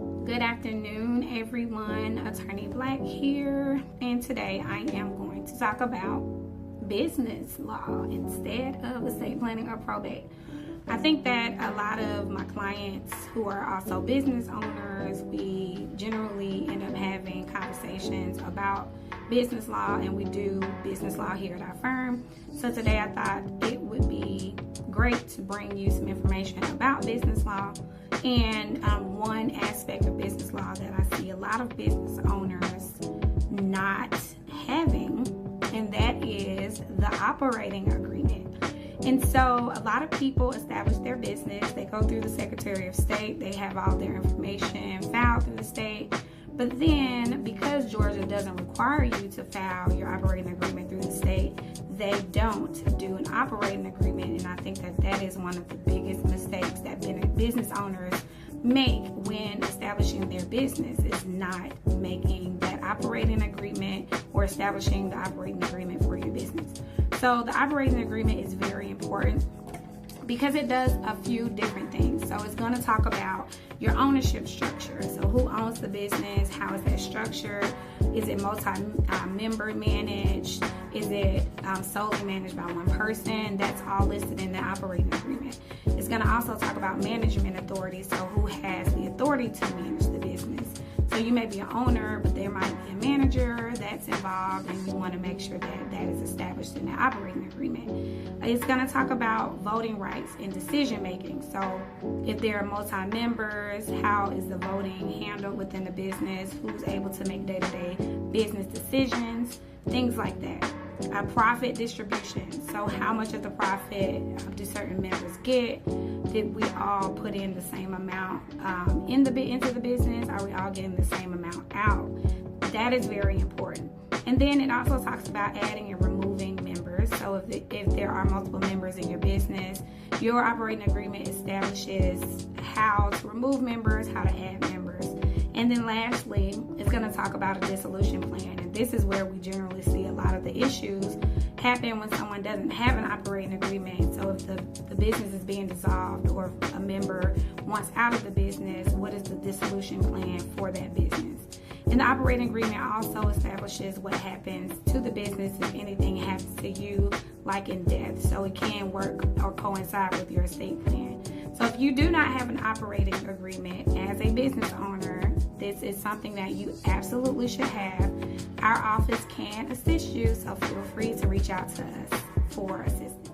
Good afternoon, everyone. Attorney Black here, and today I am going to talk about business law instead of estate planning or probate. I think that a lot of my clients who are also business owners, we generally end up having conversations about business law, and we do business law here at our firm. So today I thought it would be great to bring you some information about business law and one aspect of business law that I see a lot of business owners not having, and that is the operating agreement. And so a lot of people establish their business, they go through the Secretary of State, they have all their information filed through the state, but then because Georgia doesn't require you to file your operating agreement through the state, they don't do an operating agreement. And I think that that is one of the biggest mistakes that business owners make when establishing their business, is not making that operating agreement or establishing the operating agreement for your business. So the operating agreement is very important because it does a few different things. So it's going to talk about your ownership structure. So who owns the business? How is that structured? Is it multi-member managed? Is it solely managed by one person? That's all listed in the operating agreement. It's going to also talk about management authority. So who has the authority to manage the business? So you may be an owner, but there might be a manager that's involved, and you want to make sure that that is established in the operating agreement. It's going to talk about voting rights and decision making. So if there are multi-members, how is the voting handled within the business? Who's able to make day-to-day business decisions? Things like that. Profit distribution. So how much of the profit do certain members get? Did we all put in the same amount into the business? Are we all getting the same amount out? That is very important. And then it also talks about adding and removing members. So if there are multiple members in your business, your operating agreement establishes how to remove members, how to add members. And then lastly, it's going to talk about a dissolution plan. And this is where we generally see a lot of the issues happen when someone doesn't have an operating agreement. So if the business is being dissolved, or if a member wants out of the business, what is the dissolution plan for that business? And the operating agreement also establishes what happens to the business if anything happens to you, like in death. So it can work or coincide with your estate plan. So if you do not have an operating agreement as a business owner, this is something that you absolutely should have. Our office can assist you, so feel free to reach out to us for assistance.